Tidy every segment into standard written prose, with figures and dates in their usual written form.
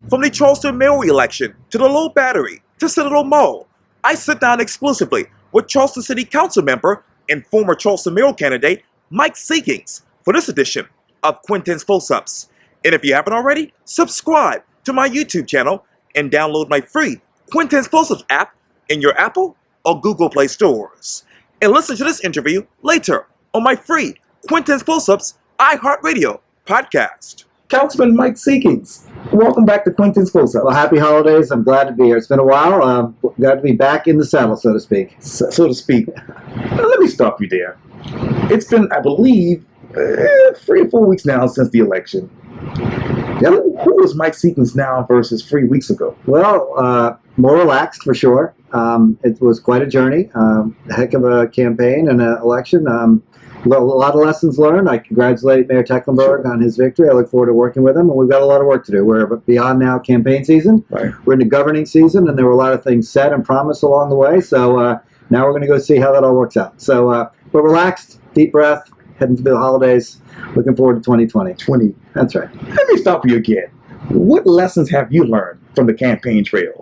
From the Charleston mayoral election to the Low Battery to Citadel Mall, I sit down exclusively with Charleston City Council member and former Charleston mayoral candidate Mike Seekings for this edition of Quintin's Close-Ups. And if you haven't already, subscribe to my YouTube channel and download my free Quintin's Close-Ups app in your Apple or Google Play stores. And listen to this interview later on my free Quintin's Close-Ups iHeartRadio podcast. Councilman Mike Seekings, welcome back to Quintin's Close-Ups. Well, happy holidays. I'm glad to be here. It's been a while. Glad to be back in the saddle, so to speak. So to speak. Let me stop you there. It's been, I believe, 3 or 4 weeks now since the election. Yep. Who is Mike Seekings now versus 3 weeks ago? Well, more relaxed for sure. It was quite a journey. A heck of a campaign and an election. A lot of lessons learned. I congratulate Mayor Tecklenburg on his victory. I look forward to working with him, and we've got a lot of work to do. We're beyond now campaign season. Right. We're into governing season, and there were a lot of things said and promised along the way. So now we're going to go see how that all works out. So we're relaxed, deep breath, heading to the holidays. Looking forward to 2020. That's right. Let me stop you again. What lessons have you learned from the campaign trail?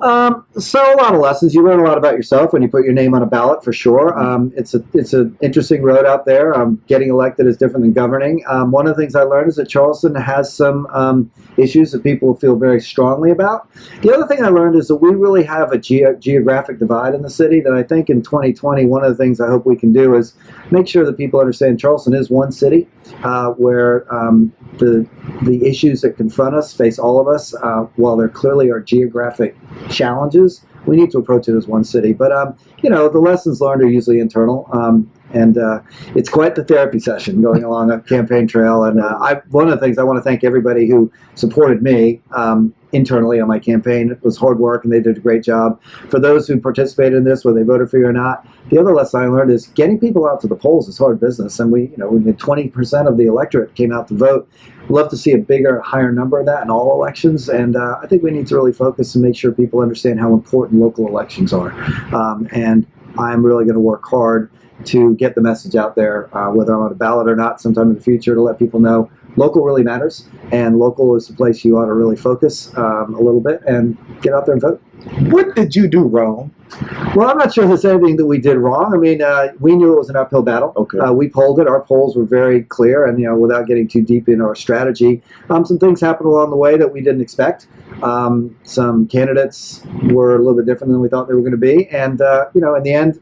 So a lot of lessons. You learn a lot about yourself when you put your name on a ballot, for sure. It's an interesting road out there. Getting elected is different than governing. One of the things I learned is that Charleston has some issues that people feel very strongly about. The other thing I learned is that we really have a geographic divide in the city that I think in 2020, one of the things I hope we can do is make sure that people understand Charleston is one city where the issues that confront us face all of us. While there clearly are geographic challenges, we need to approach it as one city. But the lessons learned are usually internal, and it's quite the therapy session going along a campaign trail. And one of the things I want to thank everybody who supported me internally on my campaign. It was hard work, and they did a great job. For those who participated in this, whether they voted for you or not, the other lesson I learned is getting people out to the polls is hard business. And we 20% of the electorate came out to vote. We'd love to see a bigger, higher number of that in all elections. And I think we need to really focus and make sure people understand how important local elections are. And I'm really going to work hard to get the message out there, whether I'm on a ballot or not sometime in the future, to let people know local really matters, and local is the place you ought to really focus a little bit and get out there and vote. What did you do wrong? Well, I'm not sure there's anything that we did wrong. I mean, we knew it was an uphill battle. Okay. We polled it. Our polls were very clear, and without getting too deep into our strategy, some things happened along the way that we didn't expect. Some candidates were a little bit different than we thought they were going to be, and in the end,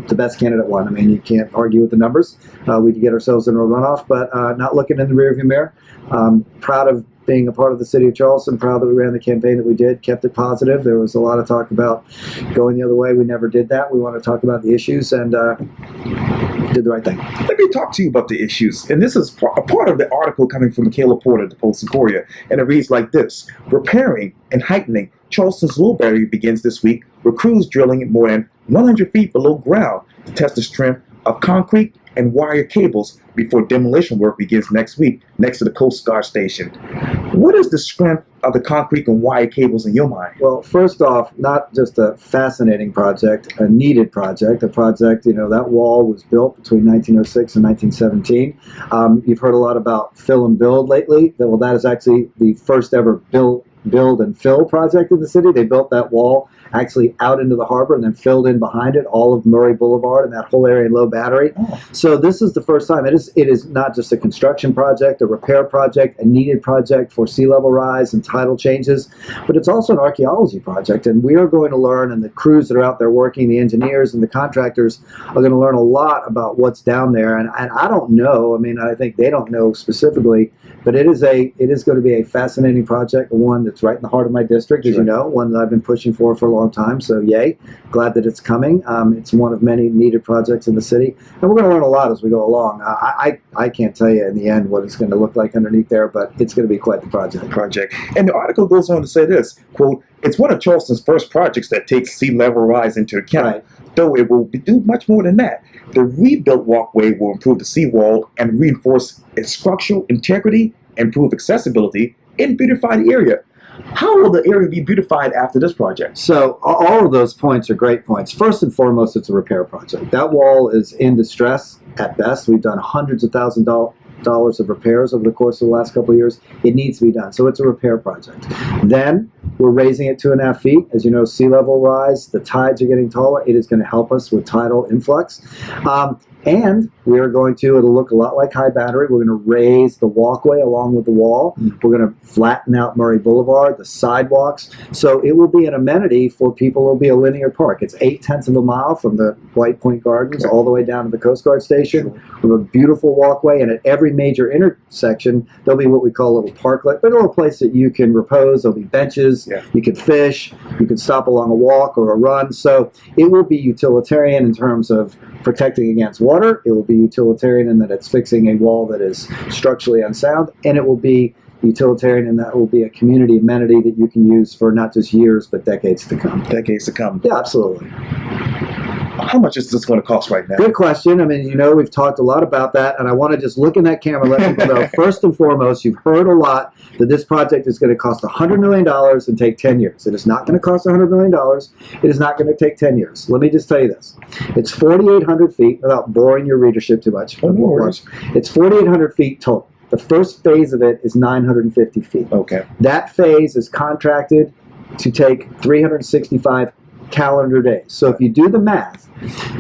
the best candidate won. I mean, you can't argue with the numbers. We did get ourselves into a runoff, but not looking in the rearview mirror. Proud of being a part of the city of Charleston, proud that we ran the campaign that we did, kept it positive. There was a lot of talk about going the other way. We never did that. We want to talk about the issues, and did the right thing. Let me talk to you about the issues. And this is a part of the article coming from Michaela Porter, the Post-Sequoia. And it reads like this: repairing and heightening Charleston's Low Battery begins this week, with crews drilling more than 100 feet below ground to test the strength of concrete and wire cables before demolition work begins next week next to the Coast Guard station. What is the strength of the concrete and wire cables in your mind? Well, first off, not just a fascinating project, a needed project, a project, that wall was built between 1906 and 1917. You've heard a lot about fill and build lately. Well, that is actually the first ever build and fill project in the city. They built that wall actually out into the harbor and then filled in behind it all of Murray Boulevard and that whole area in Low Battery. Oh. So this is the first time. It is not just a construction project, a repair project, a needed project for sea level rise and tidal changes, but it's also an archaeology project. And we are going to learn, and the crews that are out there working, the engineers and the contractors are going to learn a lot about what's down there. And I don't know. I mean, I think they don't know specifically, but it is going to be a fascinating project, one that's right in the heart of my district, as you know, one that I've been pushing for a long time. So yay, glad that it's coming. It's one of many needed projects in the city, and we're going to learn a lot as we go along. I can't tell you in the end what it's going to look like underneath there, but it's going to be quite the project. And the article goes on to say this, quote, "It's one of Charleston's first projects that takes sea level rise into account, right, though it will do much more than that. The rebuilt walkway will improve the seawall and reinforce its structural integrity, improve accessibility, and beautify the area." How will the area be beautified after this project? So all of those points are great points. First and foremost, it's a repair project. That wall is in distress at best. We've done hundreds of thousands of dollars of repairs over the course of the last couple of years. It needs to be done. So it's a repair project. Then We're raising it 2.5 feet. As you know, sea level rise, the tides are getting taller. It is going to help us with tidal influx. And we are going to, it'll look a lot like High Battery. We're going to raise the walkway along with the wall. We're going to flatten out Murray Boulevard, the sidewalks. So it will be an amenity for people. It'll be a linear park. It's 0.8 of a mile from the White Point Gardens all the way down to the Coast Guard Station. We have a beautiful walkway, and at every major intersection, there'll be what we call a little parklet, but a little place that you can repose. There'll be benches. You can fish. You can stop along a walk or a run. So it will be utilitarian in terms of protecting against water. It will be utilitarian in that it's fixing a wall that is structurally unsound, and it will be utilitarian in that it will be a community amenity that you can use for not just years but decades to come. Decades to come. Yeah, absolutely. How much is this going to cost right now? Good question. I mean, you know, we've talked a lot about that, and I want to just look in that camera and let people know, first and foremost, you've heard a lot that this project is going to cost $100 million and take 10 years. It is not going to cost $100 million. It is not going to take 10 years. Let me just tell you this. It's 4,800 feet, without boring your readership too much. It's 4,800 feet total. The first phase of it is 950 feet. Okay. That phase is contracted to take 365 calendar days. So if you do the math,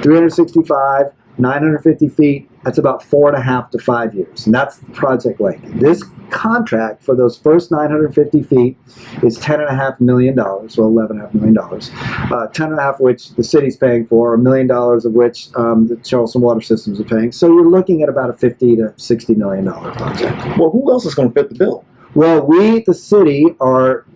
365, 950 feet, that's about 4.5 to 5 years. And that's the project length. This contract for those first 950 feet is $10.5 million, well, $11.5 million. 10.5 which the city's paying for, $1 million of which the Charleston Water Systems are paying. So you're looking at about a $50 to $60 million project. Well, who else is going to fit the bill? Well, we, the city, are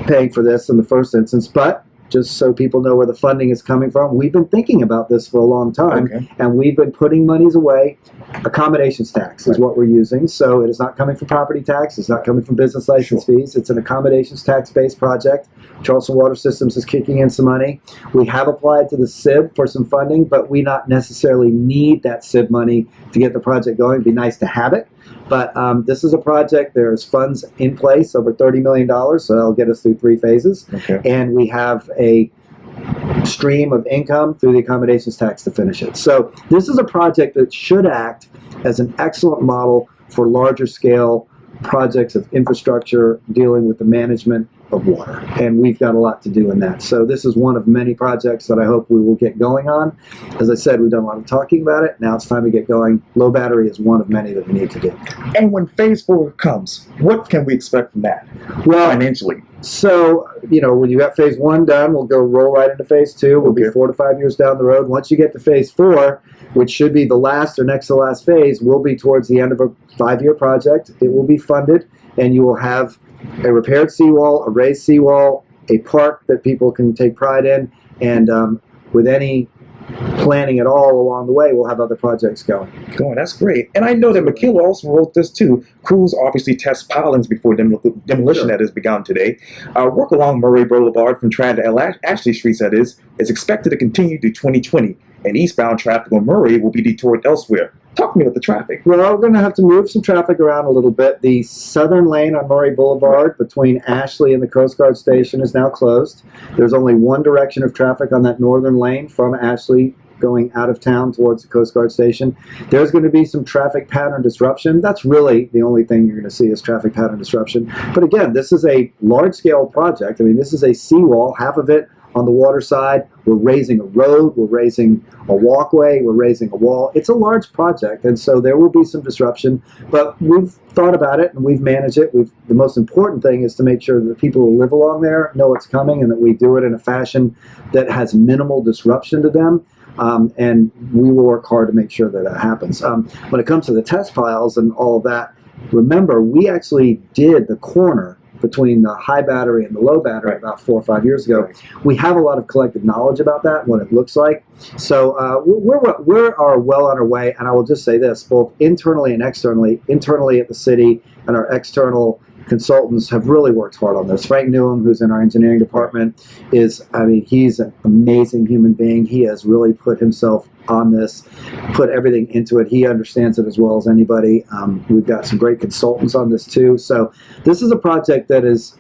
paying for this in the first instance, but just so people know where the funding is coming from, we've been thinking about this for a long time, and we've been putting monies away. Accommodations tax is what we're using, so it is not coming from property tax, it's not coming from business license fees, it's an accommodations tax-based project. Charleston Water Systems is kicking in some money. We have applied to the SIB for some funding, but we not necessarily need that SIB money to get the project going. It'd be nice to have it. But this is a project, there's funds in place, over $30 million, so that'll get us through 3 phases. And we have a stream of income through the accommodations tax to finish it. So this is a project that should act as an excellent model for larger scale projects of infrastructure dealing with the management of water. And we've got a lot to do in that. So this is one of many projects that I hope we will get going on. As I said, we've done a lot of talking about it. Now it's time to get going. Low battery is one of many that we need to do. And when phase 4 comes, what can we expect from that? Well, financially. So, you know, when you got phase 1 done, we'll go roll right into phase 2. We'll be 4 to 5 years down the road. Once you get to phase 4, which should be the last or next to last phase, we'll be towards the end of a 5-year project. It will be funded, and you will have a repaired seawall, a raised seawall, a park that people can take pride in, and with any planning at all along the way, we'll have other projects going. That's great. And I know that Michaela also wrote this too. Crews obviously test pilings before demolition that has begun today. Work along Murray Boulevard from Tran to Ashley Streets, that is expected to continue through 2020, and eastbound traffic on Murray will be detoured elsewhere. Talk to me about the traffic. Well, we're going to have to move some traffic around a little bit. The southern lane on Murray Boulevard between Ashley and the Coast Guard Station is now closed. There's only one direction of traffic on that northern lane from Ashley going out of town towards the Coast Guard Station. There's going to be some traffic pattern disruption. That's really the only thing you're going to see is traffic pattern disruption. But again, this is a large-scale project. I mean, this is a seawall, half of it on the water side. We're raising a road, we're raising a walkway, we're raising a wall. It's a large project, and so there will be some disruption, but we've thought about it and we've managed it. The most important thing is to make sure that the people who live along there know it's coming and that we do it in a fashion that has minimal disruption to them. And we will work hard to make sure that that happens. When it comes to the test piles and all of that, remember, we actually did the corner between the high battery and the low battery about 4 or 5 years ago. We have a lot of collective knowledge about that, what it looks like. So we are well on our way, and I will just say this, both internally and externally. Internally at the city and our external consultants have really worked hard on this. Frank Newham, who's in our engineering department, he's an amazing human being. He has really put himself on this, put everything into it. He understands it as well as anybody. We've got some great consultants on this too. So this is a project that is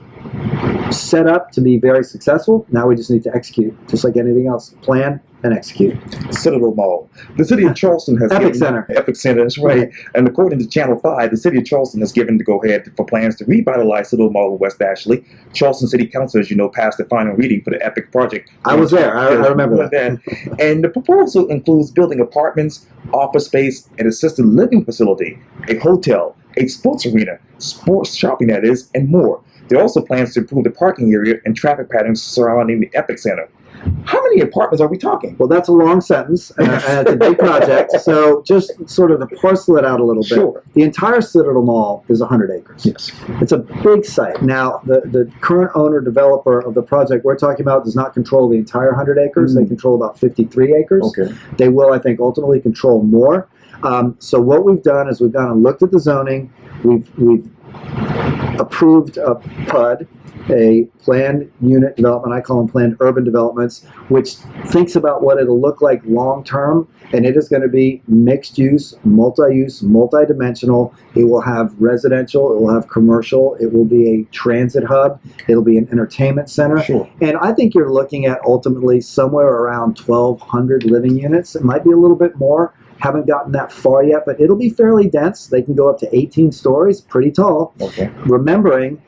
set up to be very successful. Now we just need to execute, just like anything else. Plan, and execute. Citadel Mall. The city of Charleston has Epic given Center. Epic Center, that's right. And according to Channel 5, the city of Charleston has given the go-ahead for plans to revitalize Citadel Mall in West Ashley. Charleston City Council, as you know, passed the final reading for the Epic project. I was there. I remember that. And the proposal includes building apartments, office space, an assisted living facility, a hotel, a sports arena, sports shopping that is, and more. There also plans to improve the parking area and traffic patterns surrounding the Epic Center. How many apartments are we talking? Well, that's a long sentence, and it's a big project. So just sort of to parcel it out a little bit. Sure. The entire Citadel Mall is 100 acres. Yes. It's a big site. Now, the current owner developer of the project we're talking about does not control the entire 100 acres. They control about 53 acres. Okay. They will, I think, ultimately control more. So what we've done is we've gone and looked at the zoning. We've approved a PUD, a planned unit development, I call them planned urban developments, which thinks about what it'll look like long term, and it is going to be mixed use, multi-dimensional. It will have residential, it will have commercial, it will be a transit hub, it'll be an entertainment center. Sure. And I think you're looking at ultimately somewhere around 1,200 living units. It might be a little bit more. Haven't gotten that far yet, but it'll be fairly dense. They can go up to 18 stories, pretty tall. Okay. Remembering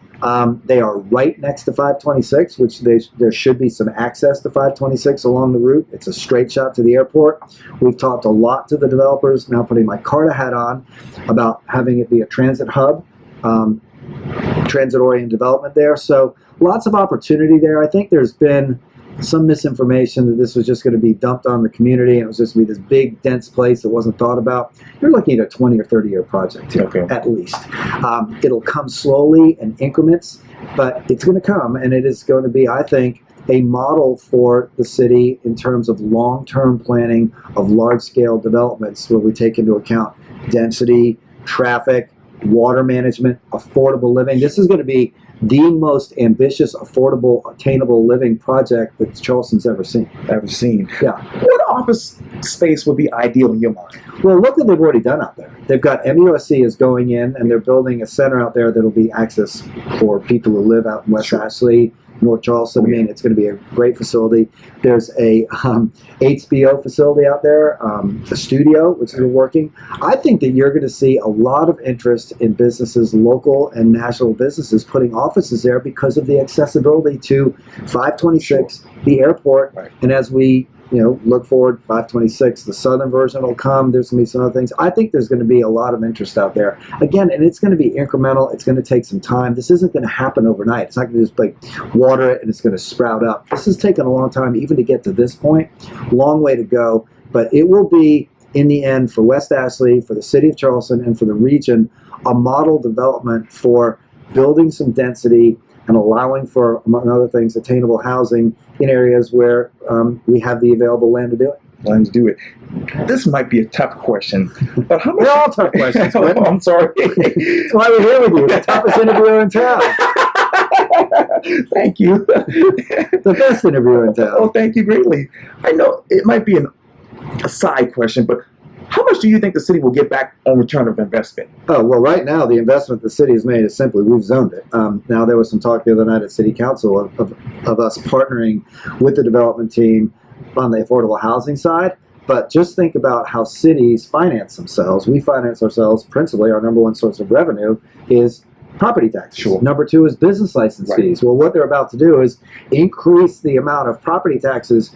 they are right next to 526, which there should be some access to 526 along the route. It's a straight shot to the airport. We've talked a lot to the developers, now putting my Carta hat on, about having it be a transit hub, transit-oriented development there. So lots of opportunity there. I think there's been some misinformation that this was just going to be dumped on the community and it was just going to be this big, dense place that wasn't thought about. You're looking at a 20 or 30-year project here, at least. It'll come slowly in increments, but it's going to come, and it is going to be, I think, a model for the city in terms of long-term planning of large-scale developments where we take into account density, traffic, water management, affordable living. This is going to be the most ambitious, affordable, attainable living project that Charleston's ever seen. Yeah. What office space would be ideal in your mind? Well, look what they've already done out there. They've got MUSC is going in, and they're building a center out there that'll be access for people who live out in West Ashley, North Charleston. I mean, it's going to be a great facility. There's a HBO facility out there, a studio, which is working. I think that you're going to see a lot of interest in businesses, local and national businesses, putting offices there because of the accessibility to 526, the airport, and as we look forward, 526, the southern version will come. There's going to be some other things. I think there's going to be a lot of interest out there. Again, and it's going to be incremental. It's going to take some time. This isn't going to happen overnight. It's not going to just like water it and it's going to sprout up. This has taken a long time even to get to this point. Long way to go. But it will be, in the end, for West Ashley, for the city of Charleston, and for the region, a model development for building some density and allowing for, among other things, attainable housing in areas where we have the available land to do it. This might be a tough question, but how much? They're all tough questions. Oh, I'm sorry. That's why we're here with you. The toughest interviewer in town. Thank you. The best interviewer in town. Oh, thank you greatly. I know it might be a side question, but how much do you think the city will get back on return of investment? Oh, well, right now, the investment the city has made is simply we've zoned it. Now, there was some talk the other night at City Council of us partnering with the development team on the affordable housing side. But just think about how cities finance themselves. We finance ourselves principally. Our number one source of revenue is property taxes. Sure. Number two is business license fees. Well, what they're about to do is increase the amount of property taxes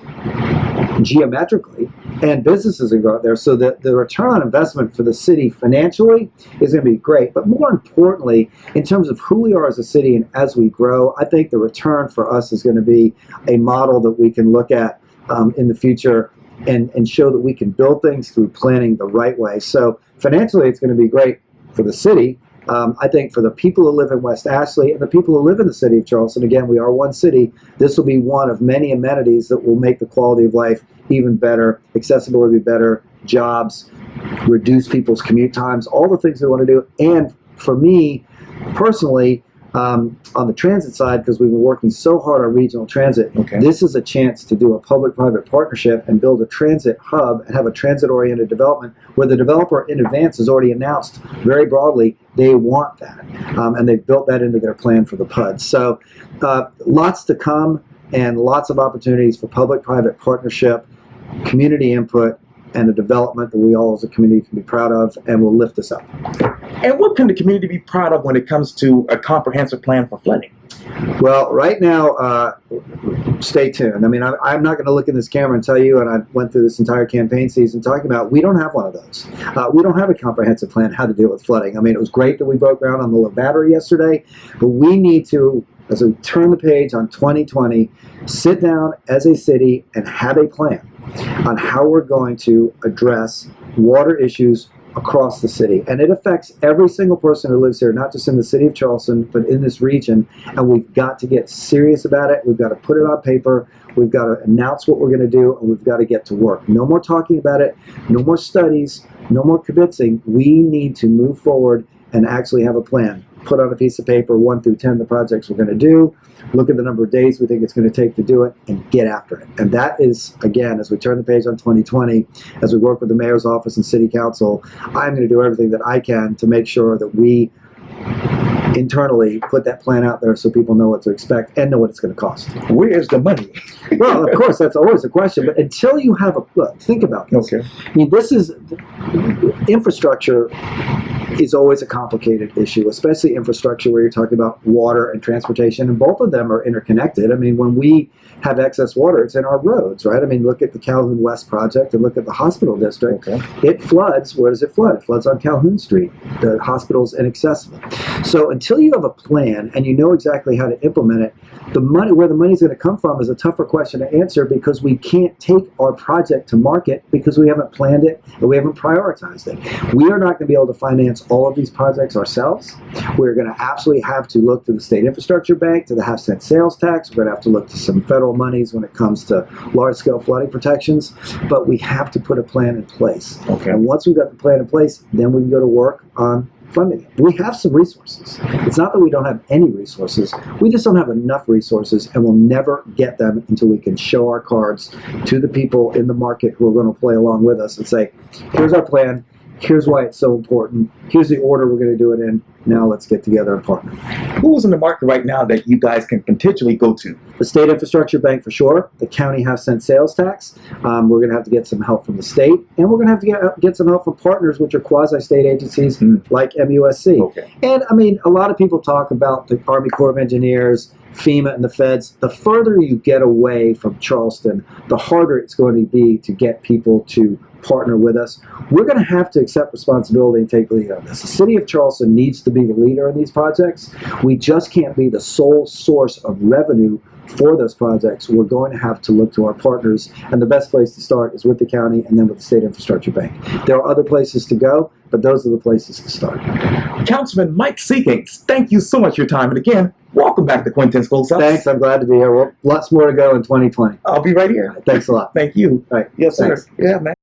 geometrically, and businesses are going out there, so that the return on investment for the city financially is going to be great. But more importantly, in terms of who we are as a city and as we grow, I think the return for us is going to be a model that we can look at in the future and show that we can build things through planning the right way. So financially, it's going to be great for the city. I think for the people who live in West Ashley and the people who live in the city of Charleston, again, we are one city, this will be one of many amenities that will make the quality of life even better, accessibility better, jobs, reduce people's commute times, all the things we want to do. And for me, personally, on the transit side, because we've been working so hard on regional transit, this is a chance to do a public-private partnership and build a transit hub and have a transit-oriented development where the developer in advance has already announced very broadly they want that. And they've built that into their plan for the PUD. So lots to come and lots of opportunities for public-private partnership community input, and a development that we all as a community can be proud of and will lift us up. And what can the community be proud of when it comes to a comprehensive plan for flooding? Well, right now, stay tuned. I mean, I'm not going to look in this camera and tell you, and I went through this entire campaign season talking about, we don't have one of those. We don't have a comprehensive plan how to deal with flooding. I mean, it was great that we broke ground on the low battery yesterday, but we need to, as we turn the page on 2020, sit down as a city and have a plan on how we're going to address water issues across the city. And it affects every single person who lives here, not just in the city of Charleston, but in this region. And we've got to get serious about it. We've got to put it on paper. We've got to announce what we're going to do, and we've got to get to work. No more talking about it. No more studies. No more kibitzing. We need to move forward and actually have a plan. Put on a piece of paper, 1 through 10, the projects we're going to do, look at the number of days we think it's going to take to do it, and get after it. And that is, again, as we turn the page on 2020, as we work with the mayor's office and city council, I'm going to do everything that I can to make sure that we internally put that plan out there so people know what to expect and know what it's going to cost. Where's the money? Well, of course, that's always a question, but until you have a, look, think about this. Okay. I mean, this is, infrastructure is always a complicated issue, especially infrastructure where you're talking about water and transportation, and both of them are interconnected. I mean, when we have excess water, it's in our roads, right? I mean, look at the Calhoun West project and look at the hospital district. Okay. It floods. Where does it flood? It floods on Calhoun Street. The hospital's inaccessible. So until you have a plan and you know exactly how to implement it, the money, where the money's going to come from, is a tougher question to answer, because we can't take our project to market because we haven't planned it and we haven't prioritized it. We are not going to be able to finance all of these projects ourselves. We're going to absolutely have to look to the state infrastructure bank, to the half-cent sales tax. We're going to have to look to some federal monies when it comes to large-scale flooding protections, but we have to put a plan in place. Okay. And once we've got the plan in place, then we can go to work on funding it. We have some resources. It's not that we don't have any resources. We just don't have enough resources, and we'll never get them until we can show our cards to the people in the market who are going to play along with us and say, here's our plan. Here's why it's so important. Here's the order we're going to do it in. Now let's get together and partner. Who's in the market right now that you guys can potentially go to? The state infrastructure bank for sure. The county half-cent sales tax. We're going to have to get some help from the state, and we're going to have to get some help from partners, which are quasi-state agencies like MUSC. Okay. And I mean, a lot of people talk about the Army Corps of Engineers, FEMA, and the feds. The further you get away from Charleston, the harder it's going to be to get people to partner with us. We're going to have to accept responsibility and take the lead on this. The city of Charleston needs to be the leader in these projects. We just can't be the sole source of revenue for those projects. We're going to have to look to our partners, and the best place to start is with the county and then with the state infrastructure bank. There are other places to go, but those are the places to start. Councilman Mike Seekings, thank you so much for your time, and again, welcome back to Quintin's Close-Ups. Thanks, I'm glad to be here. Well, lots more to go in 2020. I'll be right here. Right, thanks a lot. Thank you. All right. Yes, Thanks. sir. Yeah, man.